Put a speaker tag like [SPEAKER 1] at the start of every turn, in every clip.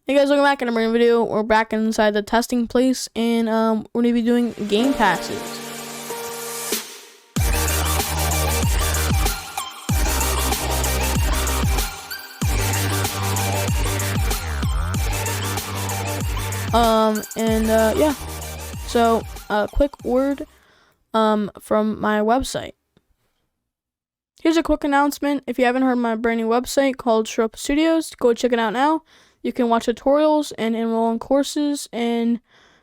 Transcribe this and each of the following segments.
[SPEAKER 1] Hey guys, welcome back in a brand new video. We're back inside the testing place, and we're gonna be doing game passes. Yeah. So, quick word from my website. Here's a quick announcement. If you haven't heard my brand new website called Shurropa Studios, go check it out now. You can watch tutorials and enroll in courses and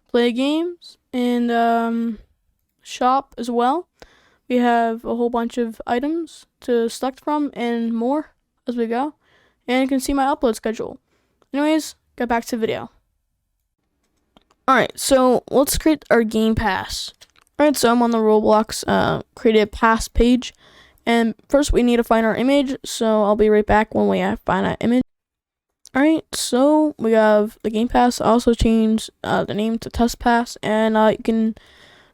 [SPEAKER 1] play games and shop as well. We have a whole bunch of items to select from and more as we go. And you can see my upload schedule. Anyways, get back to the video. Alright, so let's create our game pass. Alright, so I'm on the Roblox created pass page. And first we need to find our image, so I'll be right back when we find that image. Alright, so we have the game pass. I also changed the name to test pass, and you can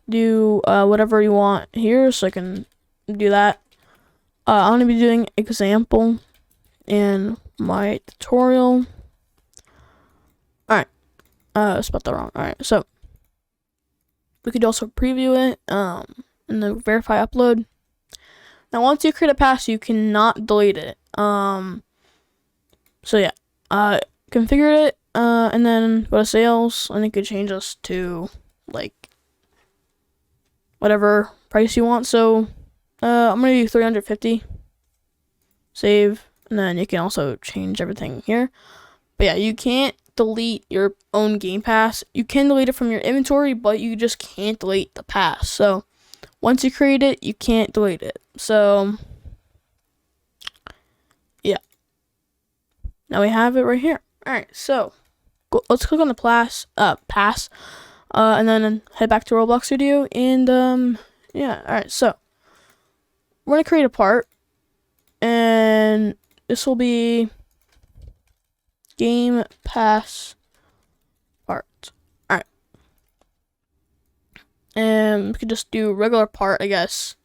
[SPEAKER 1] do whatever you want here, so I can do that. I'm going to be doing example in my tutorial. Alright, spelled that wrong. Alright, so we could also preview it in the verify upload. Now, once you create a pass, you cannot delete it. So yeah, configure it, and then go to sales, and you could change this to like whatever price you want. So I'm gonna do 350. Save, and then you can also change everything here. But yeah, you can't delete your own game pass. You can delete it from your inventory, but you just can't delete the pass. So once you create it, you can't delete it. So yeah, now we have it right here. All right, so let's click on the pass, and then head back to Roblox Studio. And yeah, all right. So we're gonna create a part, and this will be game pass part. All right, and we could just do regular part, I guess.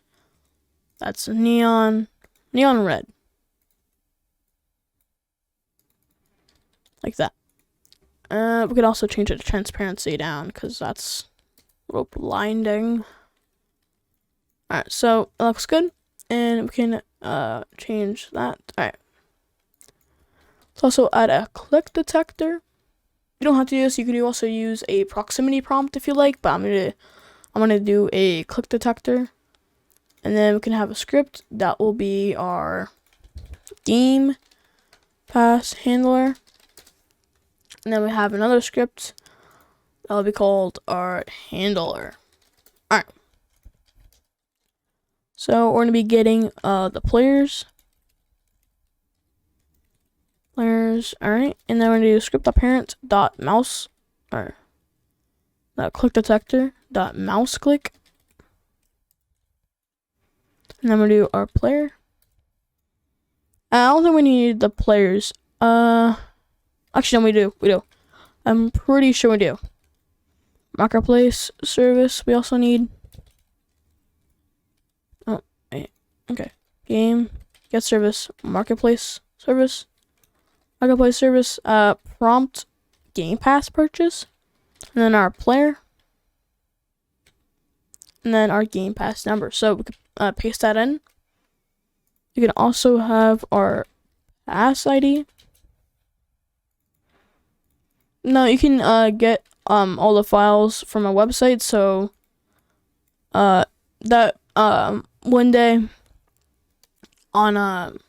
[SPEAKER 1] That's neon red. Like that. We could also change it to transparency down, because that's a little blinding. Alright, so it looks good. And we can change that. Alright. Let's also add a click detector. You don't have to do this. You can also use a proximity prompt if you like, but I'm gonna do a click detector. And then we can have a script that will be our game pass handler. And then we have another script that will be called our handler. Alright. So we're going to be getting the players. Alright. And then we're going to do script.parent.mouse, or click detector.mouse click. And then we're going to do our player. I don't think we need the players. Actually, no, we do. I'm pretty sure we do. Marketplace service, we also need. Oh, wait. Okay. Game, get service, marketplace service, prompt, game pass purchase, and then our player, and then our game pass number. So we could paste that in. You can also have our pass ID. No, you can get all the files from our website. So that one day on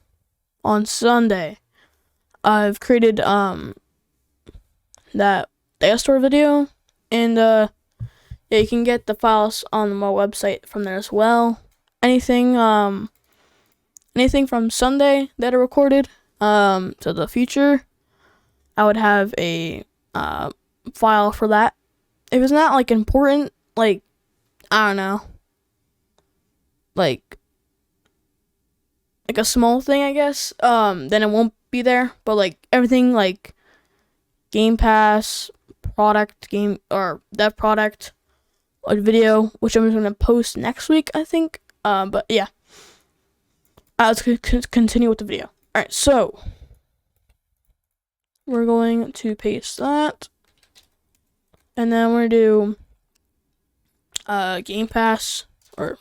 [SPEAKER 1] Sunday, I've created that datastore video, and yeah, you can get the files on my website from there as well. Anything from Sunday that I recorded to the future, I would have a file for that. If it's not like important, like I don't know, like a small thing, I guess, then it won't be there. But like everything, like game pass, product, game, or that product, or video, which I'm gonna post next week, I think. But yeah, let's continue with the video. All right, so we're going to paste that. And then we're going to do Game Pass, or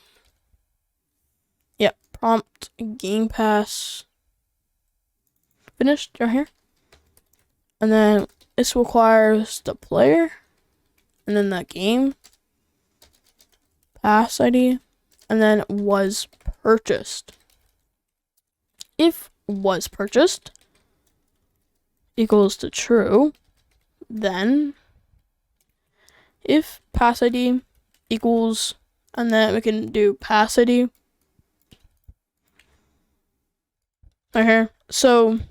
[SPEAKER 1] prompt Game Pass finished right here. And then this requires the player, and then the game pass ID, and then was purchased. If was purchased equals to true, then if pass ID equals, and then we can do pass ID right here. So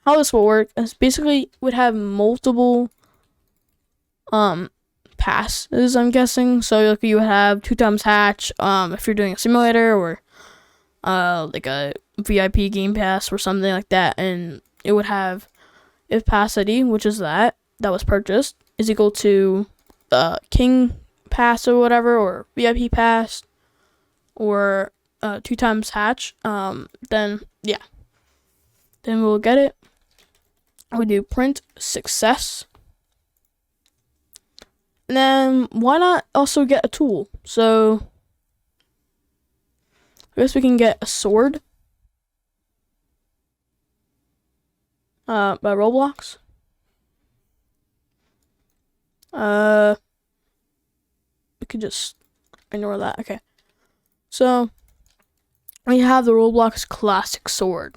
[SPEAKER 1] how this will work is basically would have multiple passes, I'm guessing. So like you would have 2 times hatch if you're doing a simulator, or like a VIP game pass or something like that, and it would have if pass ID, which is that was purchased, is equal to King pass or whatever, or VIP pass, or 2 times hatch, then we'll get it. We do print success. And then why not also get a tool? So I guess we can get a sword by Roblox. We could just ignore that. Okay. So we have the Roblox classic sword.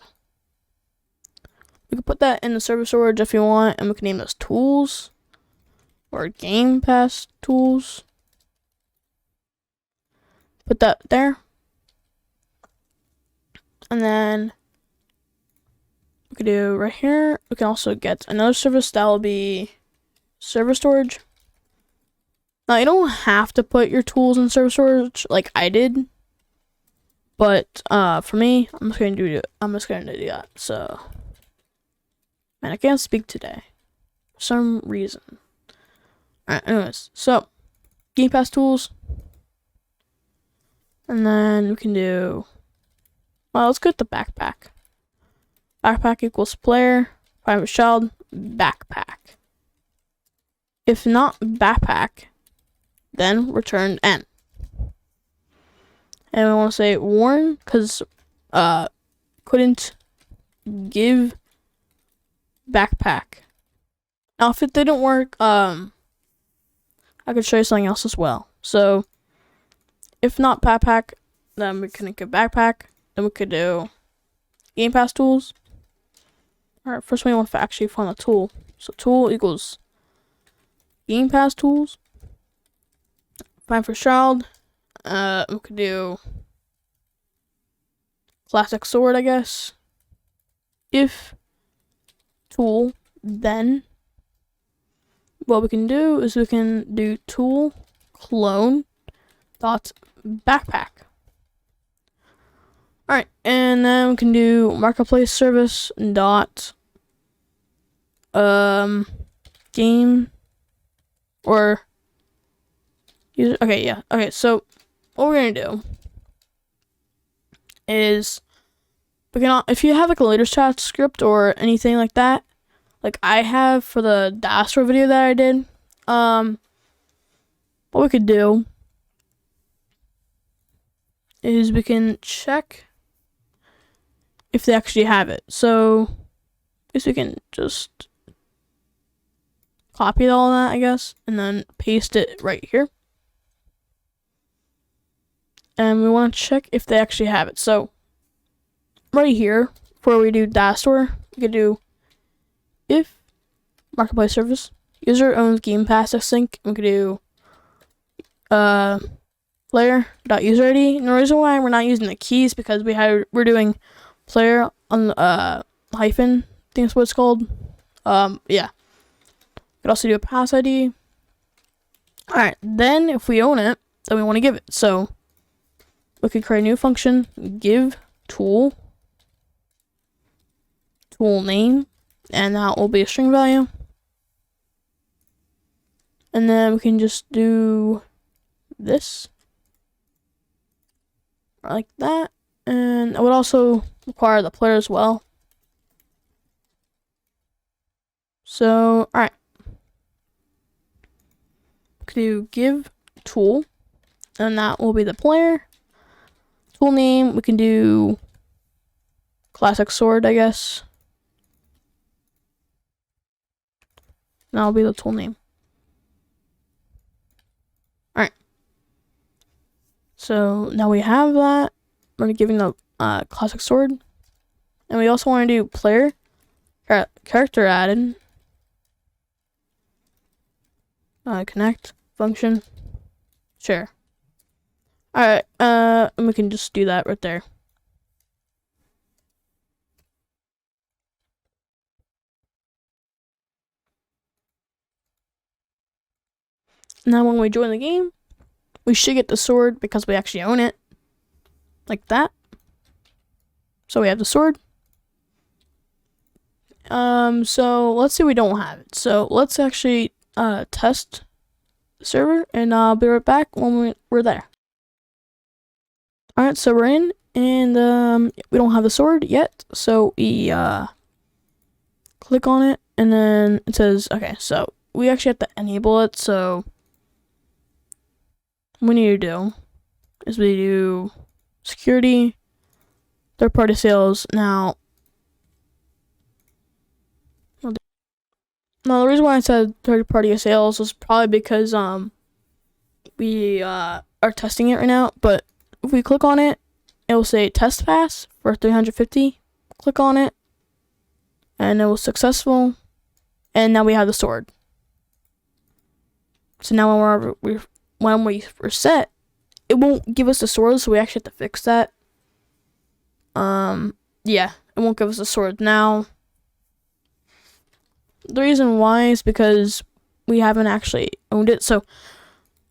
[SPEAKER 1] We can put that in the server storage if you want, and we can name this tools or Game Pass tools. Put that there. And then we could do right here, we can also get another service that will be server storage. Now you don't have to put your tools in server storage like I did, but for me, I'm just gonna do that. So, man, I can't speak today for some reason. Alright, anyways, so Game Pass tools, and then we can do, well, let's go with the backpack. Backpack equals player, private child, backpack. If not backpack, then return N. And we want to say warn, because couldn't give backpack. Now if it didn't work, I could show you something else as well. So if not backpack, then we couldn't give backpack. Then we could do Game Pass tools. Alright, first we want to actually find a tool. So tool equals Game Pass tools. Find for child. We could do classic sword, I guess. If tool, then what we can do is we can do tool clone dot backpack. Alright, and then we can do marketplace service dot game or user. Okay, yeah. Okay, so what we're gonna do is we can, if you have like a later chat script or anything like that, like I have for the datastore video that I did, what we could do is we can check if they actually have it. So I guess we can just copy all that, I guess, and then paste it right here. And we want to check if they actually have it. So right here, where we do datastore, we could do if marketplace service user owns Game Pass sync. We could do player.user_ID. And the reason why we're not using the keys because we're doing player on hyphen. I think that's what it's called. Yeah. We could also do a pass ID. Alright, then if we own it, then we want to give it. So we could create a new function, give tool name, and that will be a string value. And then we can just do this like that, and I would also require the player as well. So, alright. Do give tool, and that will be the player. Tool name, we can do classic sword, I guess. That'll be the tool name. Alright. So now we have that. We're giving the classic sword. And we also want to do player character added. Connect function. Share. Alright, and we can just do that right there. Now when we join the game, we should get the sword because we actually own it. Like that. So we have the sword. So let's say we don't have it. So let's actually test the server, and I'll be right back when we're there. Alright, so we're in, and we don't have the sword yet, so we click on it, and then it says, okay, so we actually have to enable it. So what we need to do is we do security, third-party sales. Now the reason why I said third-party sales was probably because we are testing it right now, but if we click on it, it will say test pass for 350. Click on it, and it was successful, and now we have the sword. So now when we reset, it won't give us the sword, so we actually have to fix that. Yeah, it won't give us the sword now. The reason why is because we haven't actually owned it, so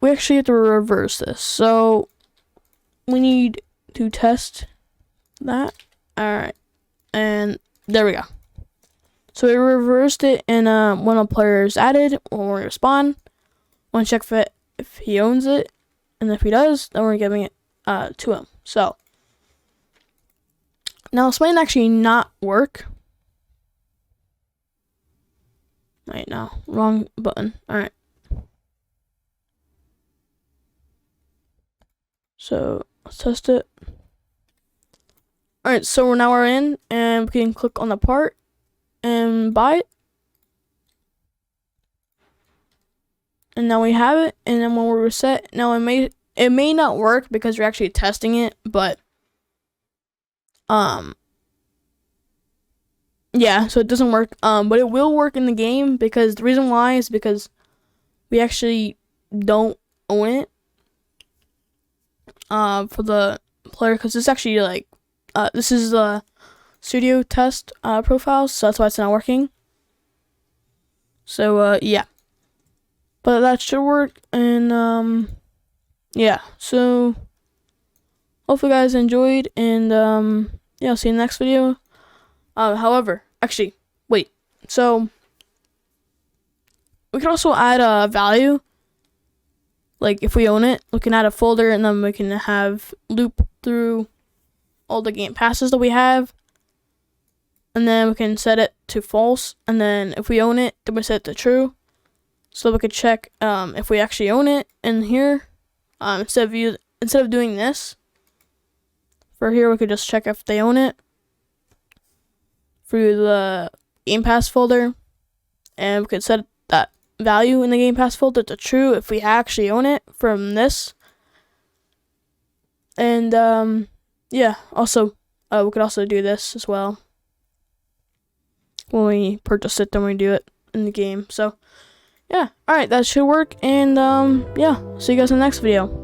[SPEAKER 1] we actually have to reverse this. So we need to test that. Alright, and there we go. So we reversed it, and when a player is added, when we respawn, want to check if he owns it, and if he does, then we're giving it to him. So now this might actually not work. Right now, wrong button. Alright. So let's test it. Alright, so now we're in, and we can click on the part and buy it. And now we have it, and then when we reset, now it may not work because we're actually testing it, but yeah, so it doesn't work, but it will work in the game, because the reason why is because we actually don't own it for the player, because it's actually like this is the studio test profile, so that's why it's not working. So yeah, but that should work, and yeah, so hopefully you guys enjoyed, and yeah, I'll see you in the next video. However, actually, wait. So we can also add a value. Like if we own it, we can add a folder, and then we can have loop through all the game passes that we have. And then we can set it to false. And then if we own it, then we set it to true. So we could check if we actually own it in here. Instead of doing this, for here we could just check if they own it through the Game Pass folder, and we could set that value in the Game Pass folder to true if we actually own it from this. And yeah, also we could also do this as well when we purchase it, then we do it in the game. So yeah, alright, that should work, and yeah, see you guys in the next video.